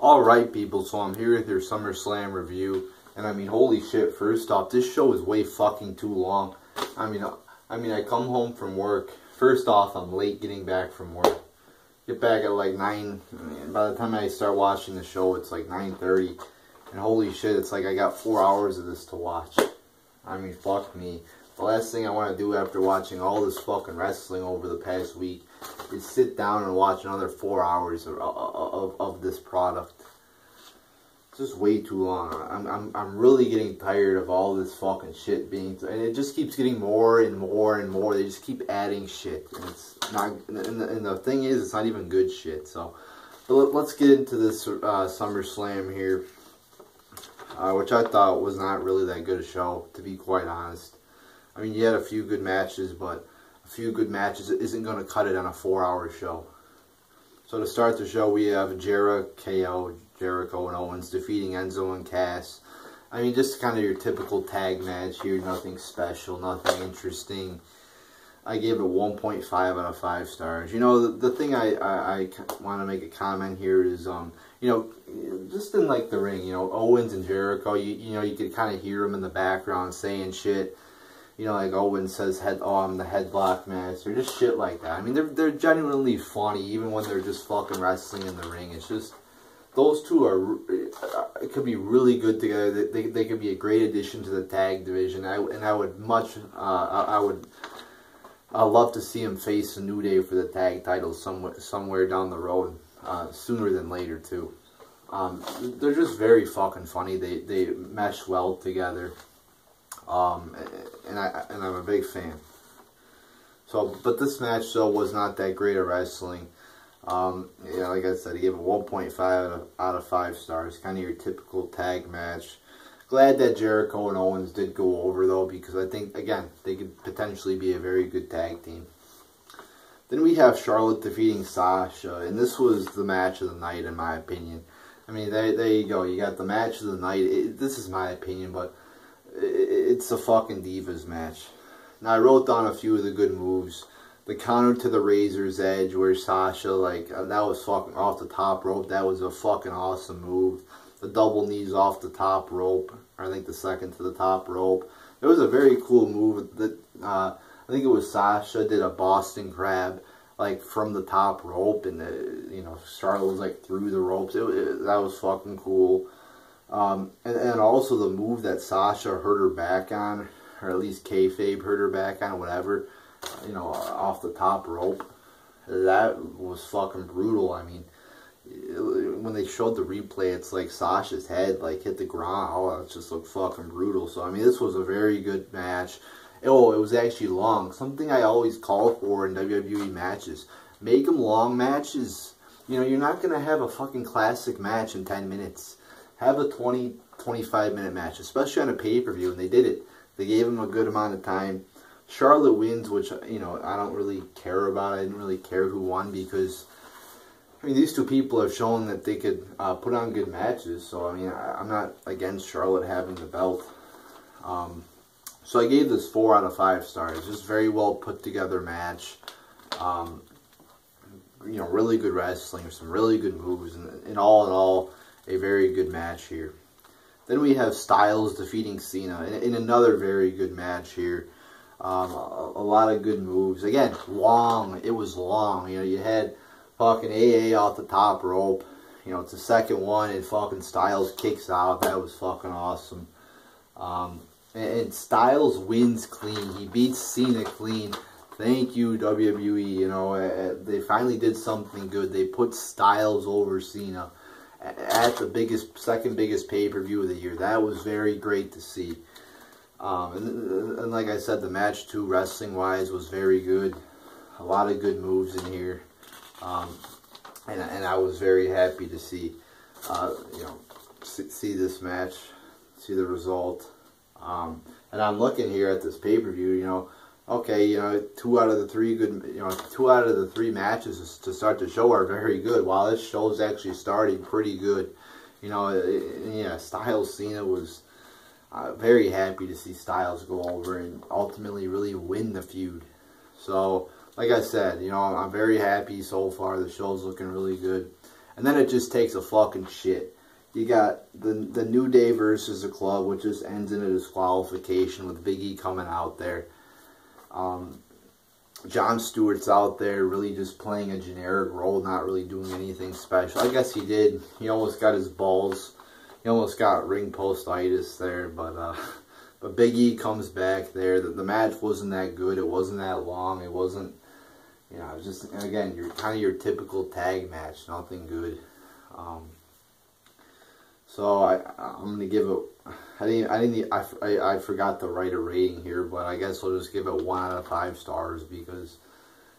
Alright people, so I'm here with your SummerSlam review, and I mean, holy shit, first off, this show is way fucking too long. I mean, I come home from work, first off, I'm late getting back from work. Get back at like 9, by the time I start watching the show, it's like 9:30, and holy shit, it's like I got 4 hours of this to watch. I mean, fuck me. The last thing I want to do after watching all this fucking wrestling over the past week is sit down and watch another 4 hours of this product. It's just way too long. I'm really getting tired of all this fucking shit being, and it just keeps getting more and more and more. They just keep adding shit, and it's not. And the thing is, it's not even good shit. So, but let's get into this SummerSlam here, which I thought was not really that good a show, to be quite honest. I mean, you had a few good matches, but a few good matches isn't going to cut it on a 4-hour show. So to start the show, we have Jericho and Owens defeating Enzo and Cass. I mean, just kind of your typical tag match here. Nothing special, nothing interesting. I gave it 1.5 out of 5 stars. You know, the thing I want to make a comment here is, you know, just in like the ring, you know, Owens and Jericho, you know, you could kind of hear them in the background saying shit. You know, like Owens says, I'm the headlock master, just shit like that. I mean, they're genuinely funny, even when they're just fucking wrestling in the ring. It's just, those two it could be really good together. They could be a great addition to the tag division. I would love to see them face a New Day for the tag titles somewhere down the road, sooner than later too. They're just very fucking funny. They mesh well together. And I'm a big fan. So, but this match though was not that great of wrestling. Yeah, like I said, I gave it 1.5 out of 5 stars. Kind of your typical tag match. Glad that Jericho and Owens did go over though, because I think, again, they could potentially be a very good tag team. Then we have Charlotte defeating Sasha, and this was the match of the night in my opinion. I mean, there you go. You got the match of the night. This is my opinion, but it's a fucking Divas match. Now, I wrote down a few of the good moves. The counter to the Razor's Edge where Sasha, like, that was fucking off the top rope. That was a fucking awesome move. The double knees off the top rope. Or I think the second to the top rope. It was a very cool move. That I think it was Sasha did a Boston Crab, like, from the top rope. And, you know, Charlotte was, like, through the ropes. That was fucking cool. And also the move that Sasha hurt her back on, or at least kayfabe hurt her back on, whatever, you know, off the top rope. That was fucking brutal. I mean, when they showed the replay, it's like Sasha's head like hit the ground. Oh, it just looked fucking brutal. So I mean, this was a very good match. Oh, it was actually long. Something I always call for in WWE matches. Make them long matches. You know, you're not gonna have a fucking classic match in 10 minutes. Have a 20, 25-minute match, especially on a pay-per-view, and they did it. They gave him a good amount of time. Charlotte wins, which, you know, I don't really care about. I didn't really care who won because, I mean, these two people have shown that they could put on good matches. So, I mean, I'm not against Charlotte having the belt. So I gave this 4 out of 5 stars. Just very well put together match. You know, really good wrestling, some really good moves, and all in all, a very good match here. Then we have Styles defeating Cena in another very good match here. A lot of good moves. Again, long. It was long. You know, you had fucking AA off the top rope. You know, it's the second one, and fucking Styles kicks out. That was fucking awesome. And Styles wins clean. He beats Cena clean. Thank you, WWE. You know, they finally did something good. They put Styles over Cena at the second biggest pay-per-view of the year. That was very great to see. And like I said, the match too, wrestling-wise, was very good. A lot of good moves in here. And I was very happy to see, you know, see this match, see the result. And I'm looking here at this pay-per-view, you know, okay, you know, 2 out of the 3 matches to start the show are very good. Wow, this show's actually starting pretty good. You know, yeah, Styles Cena was very happy to see Styles go over and ultimately really win the feud. So, like I said, you know, I'm very happy so far. The show's looking really good. And then it just takes a fucking shit. You got the New Day versus the Club, which just ends in a disqualification with Big E coming out there. Jon Stewart's out there really just playing a generic role, not really doing anything special. I guess he did. He almost got his balls. He almost got ring post-itis there, but Big E comes back there. The match wasn't that good. It wasn't that long. It wasn't, you know, it was just, again, kind of your typical tag match. Nothing good. So I'm gonna give it. I forgot to write a rating here, but I guess I'll just give it 1 out of 5 stars because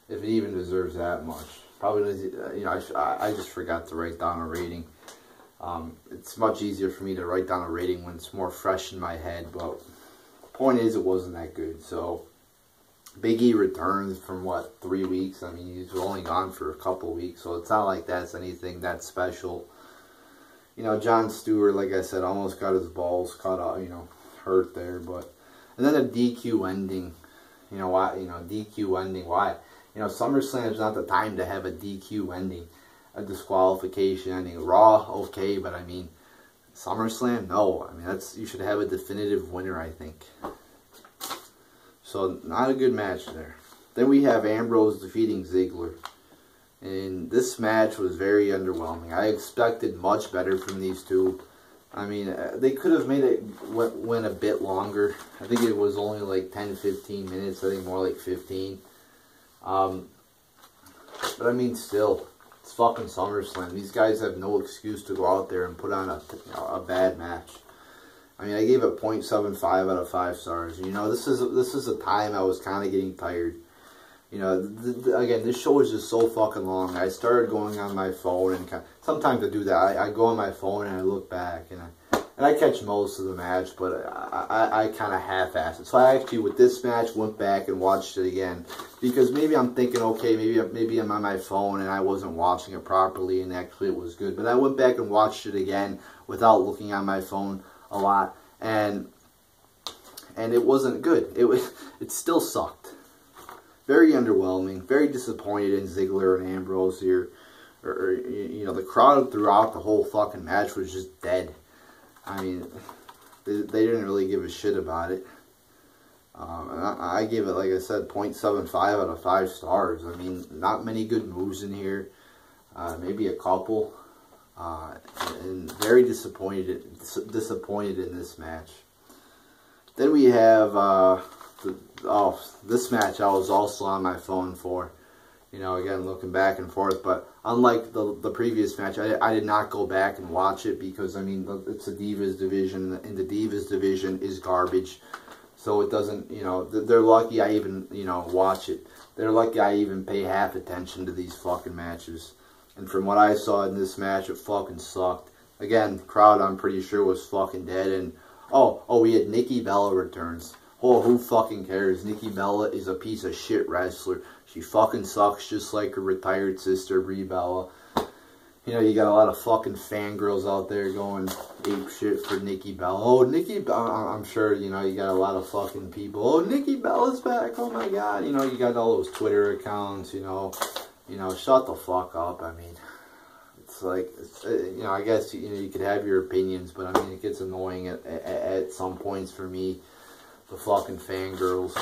if it even deserves that much, probably, you know, I just forgot to write down a rating. It's much easier for me to write down a rating when it's more fresh in my head, but the point is it wasn't that good. So Big E returns from what, 3 weeks? I mean, he's only gone for a couple weeks, so it's not like that's anything that special. You know, Jon Stewart, like I said, almost got his balls cut out, you know, hurt there, but and then a DQ ending. You know why? You know, DQ ending. Why? You know, SummerSlam is not the time to have a DQ ending, a disqualification ending. Raw, okay, but I mean, SummerSlam, no. I mean, you should have a definitive winner, I think. So not a good match there. Then we have Ambrose defeating Ziggler. And this match was very underwhelming. I expected much better from these two. I mean, they could have made it went a bit longer. I think it was only like 10-15 minutes. I think more like 15. But I mean, still, it's fucking SummerSlam. These guys have no excuse to go out there and put on a bad match. I mean, I gave it 0.75 out of 5 stars. You know, this is a time I was kind of getting tired. You know, again, this show is just so fucking long. I started going on my phone, and sometimes I do that. I go on my phone and I look back, and I catch most of the match, but I kind of half-ass it. So I actually, with this match, went back and watched it again, because maybe I'm thinking, okay, maybe I'm on my phone and I wasn't watching it properly, and actually it was good. But I went back and watched it again without looking on my phone a lot, and it wasn't good. It still sucked. Very underwhelming. Very disappointed in Ziggler and Ambrose here. You know, the crowd throughout the whole fucking match was just dead. I mean, they didn't really give a shit about it. And I gave it, like I said, 0.75 out of 5 stars. I mean, not many good moves in here. Maybe a couple. And very disappointed in this match. Then we have this match I was also on my phone for. You know, again, looking back and forth. But unlike the previous match, I did not go back and watch it because, I mean, it's a Divas division, and the Divas division is garbage. So it doesn't, you know, they're lucky I even, you know, watch it. They're lucky I even pay half attention to these fucking matches. And from what I saw in this match, it fucking sucked. Again, the crowd, I'm pretty sure, was fucking dead. And, we had Nikki Bella returns. Oh, who fucking cares? Nikki Bella is a piece of shit wrestler. She fucking sucks just like her retired sister, Brie Bella. You know, you got a lot of fucking fangirls out there going ape shit for Nikki Bella. Oh, Nikki Bella, I'm sure, you know, you got a lot of fucking people. Oh, Nikki Bella's back. Oh my god. You know, you got all those Twitter accounts, you know, shut the fuck up. I mean, it's like, you know, I guess, you know, you could have your opinions, but I mean, it gets annoying at some points for me. The fucking fangirls,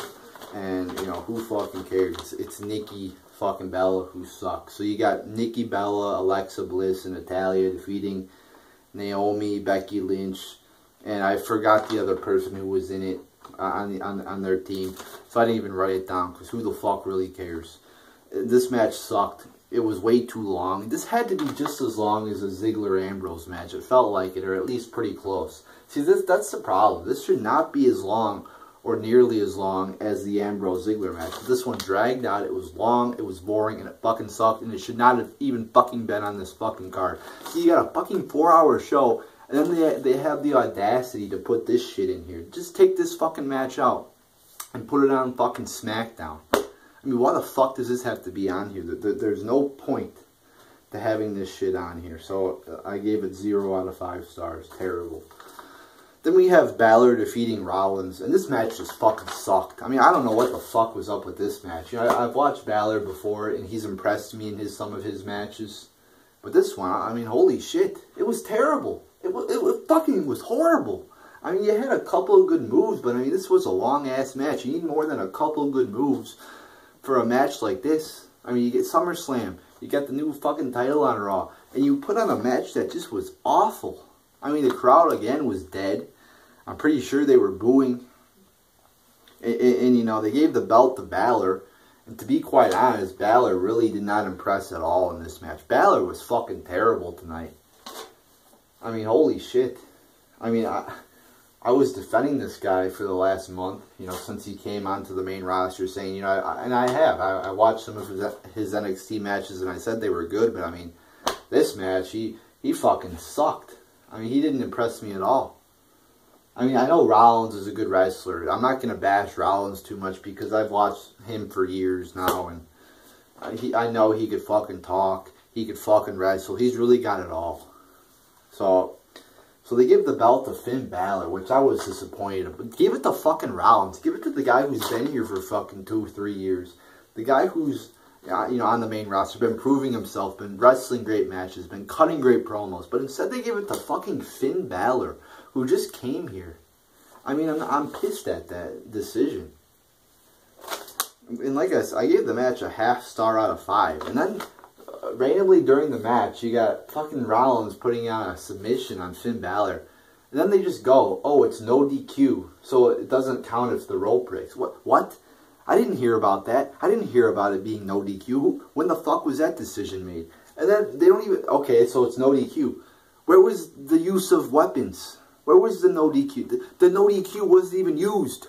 and, you know, who fucking cares? It's Nikki fucking Bella who sucks. So you got Nikki Bella, Alexa Bliss, and Natalya defeating Naomi, Becky Lynch, and I forgot the other person who was in it on their team, so I didn't even write it down, because who the fuck really cares? This match sucked. It was way too long. This had to be just as long as a Ziggler-Ambrose match. It felt like it, or at least pretty close. See, that's the problem. This should not be as long or nearly as long as the Ambrose-Ziggler match. This one dragged out. It was long, it was boring, and it fucking sucked, and it should not have even fucking been on this fucking card. See, you got a fucking 4-hour show, and then they have the audacity to put this shit in here. Just take this fucking match out and put it on fucking SmackDown. I mean, why the fuck does this have to be on here? There's no point to having this shit on here. So I gave it 0 out of 5 stars. Terrible. Then we have Balor defeating Rollins, and this match just fucking sucked. I mean, I don't know what the fuck was up with this match. You know, I've watched Balor before, and he's impressed me in some of his matches, But this one, I mean, holy shit. It was terrible. It fucking was horrible. I mean, you had a couple of good moves, but I mean, this was a long-ass match. You need more than a couple of good moves for a match like this. I mean, you get SummerSlam. You got the new fucking title on Raw. And you put on a match that just was awful. I mean, the crowd, again, was dead. I'm pretty sure they were booing. And you know, they gave the belt to Balor. And to be quite honest, Balor really did not impress at all in this match. Balor was fucking terrible tonight. I mean, holy shit. I mean, I was defending this guy for the last month, you know, since he came onto the main roster, saying, you know, I watched some of his NXT matches, and I said they were good, but I mean, this match, he fucking sucked. I mean, he didn't impress me at all. I mean, I know Rollins is a good wrestler. I'm not going to bash Rollins too much because I've watched him for years now, and I know he could fucking talk, he could fucking wrestle, he's really got it all. So they give the belt to Finn Balor, which I was disappointed. But give it to fucking Rollins. Give it to the guy who's been here for fucking 2-3 years. The guy who's, you know, on the main roster, been proving himself, been wrestling great matches, been cutting great promos. But instead they give it to fucking Finn Balor, who just came here. I mean, I'm pissed at that decision. And like I said, I gave the match a ½ star out of 5. And then randomly during the match, you got fucking Rollins putting on a submission on Finn Balor. And then they just go, oh, it's no DQ, so it doesn't count if the rope breaks. What? I didn't hear about that. I didn't hear about it being no DQ. When the fuck was that decision made? And then they don't even, okay, so it's no DQ. Where was the use of weapons? Where was the no DQ? The no DQ wasn't even used.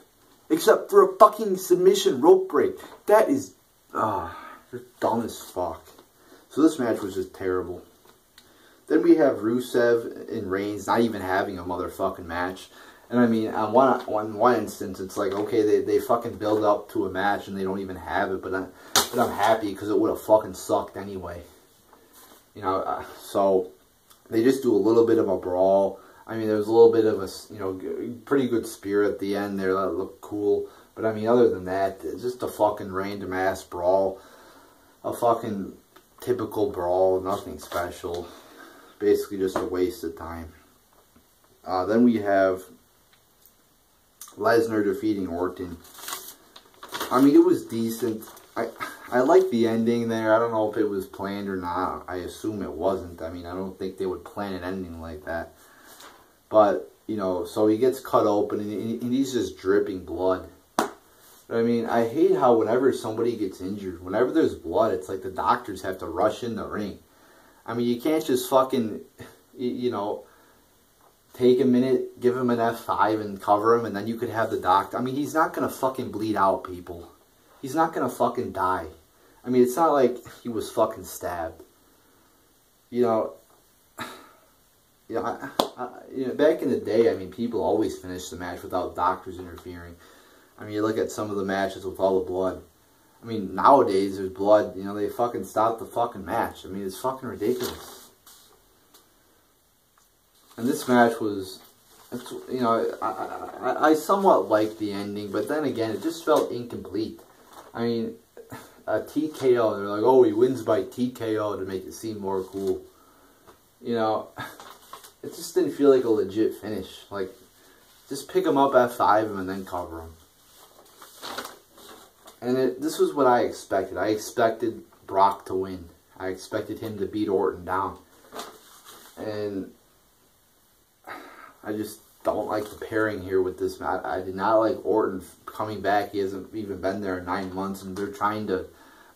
Except for a fucking submission rope break. That is, you're dumb as fuck. So this match was just terrible. Then we have Rusev and Reigns not even having a motherfucking match. And I mean, on one instance, it's like, okay, they fucking build up to a match and they don't even have it. But I'm happy because it would have fucking sucked anyway. You know, so they just do a little bit of a brawl. I mean, there was a little bit of a, you know, pretty good spear at the end there that looked cool. But I mean, other than that, it's just a fucking random ass brawl. A fucking typical brawl, nothing special. Basically just a waste of time. Then we have Lesnar defeating Orton. I mean, it was decent. I like the ending there. I don't know if it was planned or not. I assume it wasn't. I mean, I don't think they would plan an ending like that. But, you know, so he gets cut open and he's just dripping blood. I mean, I hate how whenever somebody gets injured, whenever there's blood, it's like the doctors have to rush in the ring. I mean, you can't just fucking, you know, take a minute, give him an F5 and cover him, and then you could have the doctor. I mean, he's not going to fucking bleed out, people. He's not going to fucking die. I mean, it's not like he was fucking stabbed. You know, you know, back in the day, I mean, people always finished the match without doctors interfering. I mean, you look at some of the matches with all the blood. I mean, nowadays, there's blood, you know, they fucking stop the fucking match. I mean, it's fucking ridiculous. And this match was, you know, I somewhat liked the ending, but then again, it just felt incomplete. I mean, a TKO, they're like, oh, he wins by TKO to make it seem more cool. You know, it just didn't feel like a legit finish. Like, just pick him up, F5 him, and then cover him. And this was what I expected. I expected Brock to win. I expected him to beat Orton down. And I just don't like the pairing here with this match. I did not like Orton coming back. He hasn't even been there in 9 months. And they're trying to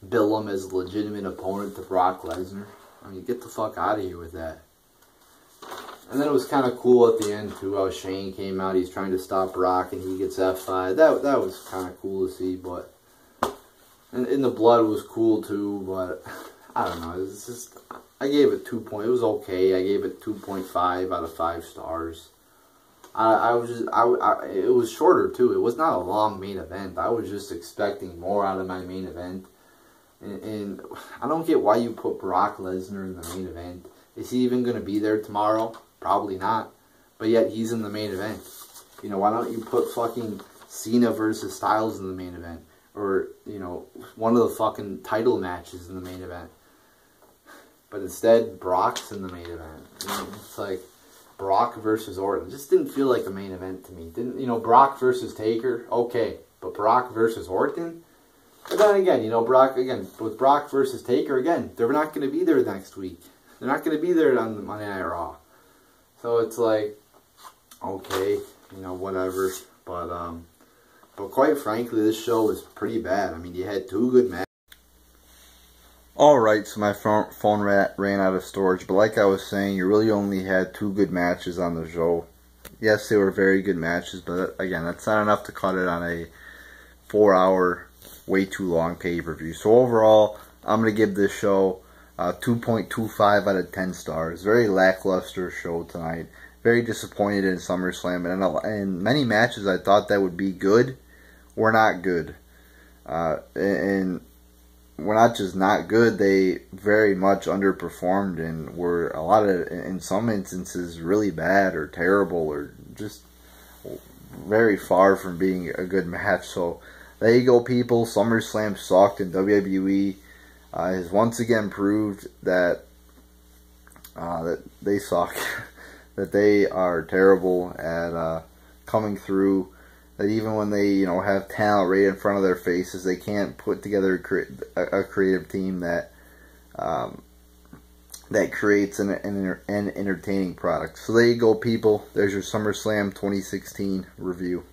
bill him as a legitimate opponent to Brock Lesnar. I mean, get the fuck out of here with that. And then it was kind of cool at the end, too, how Shane came out. He's trying to stop Brock, and he gets F5. That was kind of cool to see, but... And the blood was cool, too, but... I don't know. It's just... I gave it 2 point. It was okay. I gave it 2.5 out of 5 stars. It was shorter, too. It was not a long main event. I was just expecting more out of my main event. And I don't get why you put Brock Lesnar in the main event. Is he even going to be there tomorrow? Probably not. But yet he's in the main event. You know, why don't you put fucking Cena versus Styles in the main event? Or, you know, one of the fucking title matches in the main event. But instead, Brock's in the main event. It's like Brock versus Orton. It just didn't feel like a main event to me. Didn't, you know, Brock versus Taker, okay. But Brock versus Orton? But then again, you know, with Brock versus Taker, again, they're not going to be there next week. They're not going to be there on Monday Night Raw. So it's like, okay, you know, whatever. But quite frankly, this show was pretty bad. I mean, you had 2 good matches. Alright, so my phone ran out of storage. But like I was saying, you really only had 2 good matches on the show. Yes, they were very good matches. But again, that's not enough to cut it on a 4-hour, way too long pay-per-view. So overall, I'm going to give this show 2.25 out of 10 stars. Very lackluster show tonight. Very disappointed in SummerSlam. And many matches I thought that would be good were not good. And were not just not good, they very much underperformed and were in some instances, really bad or terrible or just very far from being a good match. So there you go, people. SummerSlam sucked, and WWE has once again proved that they suck, that they are terrible at coming through. That even when they, you know, have talent right in front of their faces, they can't put together a creative team that creates an entertaining product. So there you go, people. There's your SummerSlam 2016 review.